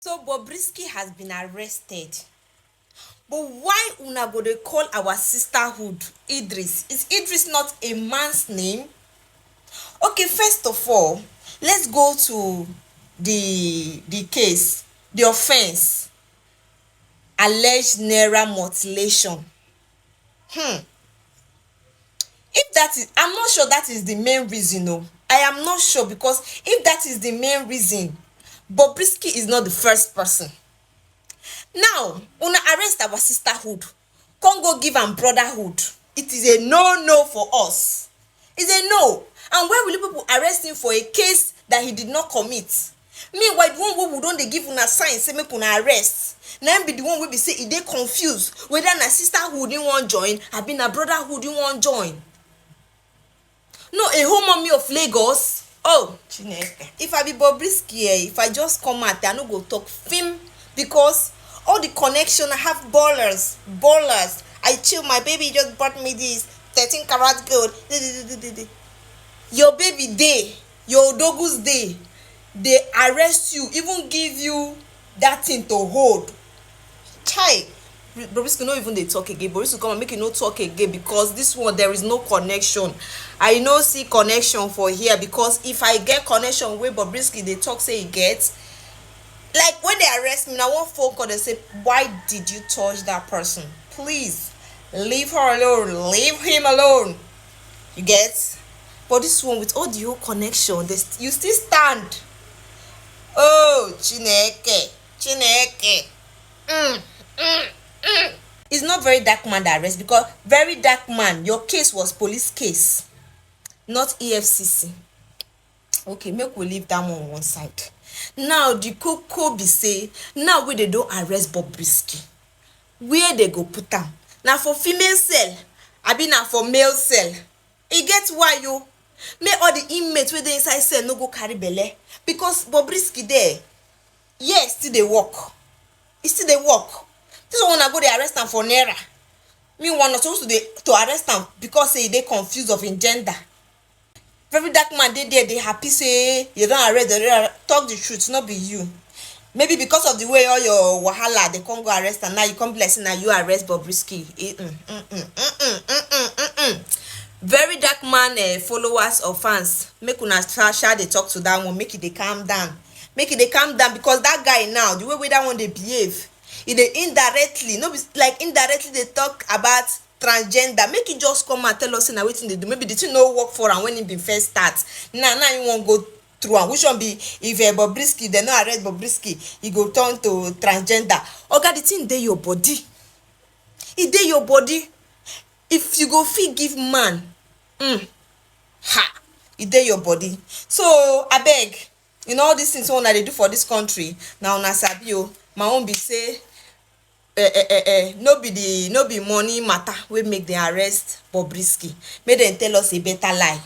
So Bobrisky has been arrested. But why una go dey call our sisterhood Idris? Is Idris not a man's name? Okay, first of all, let's go to the case, the offense, alleged naira mutilation. If that is, I'm not sure that is the main reason. No, I am not sure, because if that is the main reason, Bobrisky is not the first person. Now una arrest our sisterhood, come go give am brotherhood. It is a no for us. It's a no. And why will you people arrest him for a case that he did not commit? Meanwhile, the one wey we don dey give una sign say make una arrest, na him be the one wey be say e dey confused whether na sisterhood him wan join abi na brotherhood him wan join. No, a whole mommy of Lagos. Oh Chineke, if I be Bobrisky, if I just come out, I no go talk film, because all the connection I have, ballers. I chill, my baby just bought me this 13 karat gold. Your baby day, your dogus day, they arrest you, even give you that thing to hold. Chai, Bobrisky no even dey talk again. Bobrisky come and make you no talk again, because this one there is no connection. I no see connection for here, because if I get connection wey Bobrisky dey talk say e get, like when they arrest me, na one phone call, they say, why did you touch that person? Please leave her alone, leave him alone. You get? But this one, with all the whole connection, you still stand. Oh Chineke. It's not very dark man that arrest, because very dark man, your case was police case, not EFCC. Okay, make we leave that one side. Now the koko be say, now wey they don arrest Bobrisky, where they go put am? Na for female cell abi na for male cell? E get why o. Make all the inmates wey dey inside cell no go carry belle, because Bobrisky there, yes, still dey work. E still dey work. This one na go dey arrest am for naira. Meanwhile, not supposed to arrest am because say e dey confused of im gender. Very dark man dey there, dey happy say you don arrest the, talk the truth, no be you. Maybe because of the way all your wahala dey come go arrest am, now you come be like say na you arrest Bobrisky. Very dark man followers or fans, make una share dey talk to that one, make e dey calm down. Make e dey calm down, because that guy now, the way wey that one dey behave, e dey indirectly, no be like indirectly dey talk about transgender. Make e just come and tell us say na wetin dey do. Maybe the thing no work for am when e bin first start. Now you wan go through am. Which one be, if Bobrisky, dem no arrest Bobrisky, e go turn to transgender? Oga, the thing dey your body. E dey your body. If you go fit give man, e dey your body. So abeg, you know all these things wey una dey do for this country, na una sabi o. My own be say, no be money matter wey make dem arrest Bobrisky. Make dem tell us a better lie.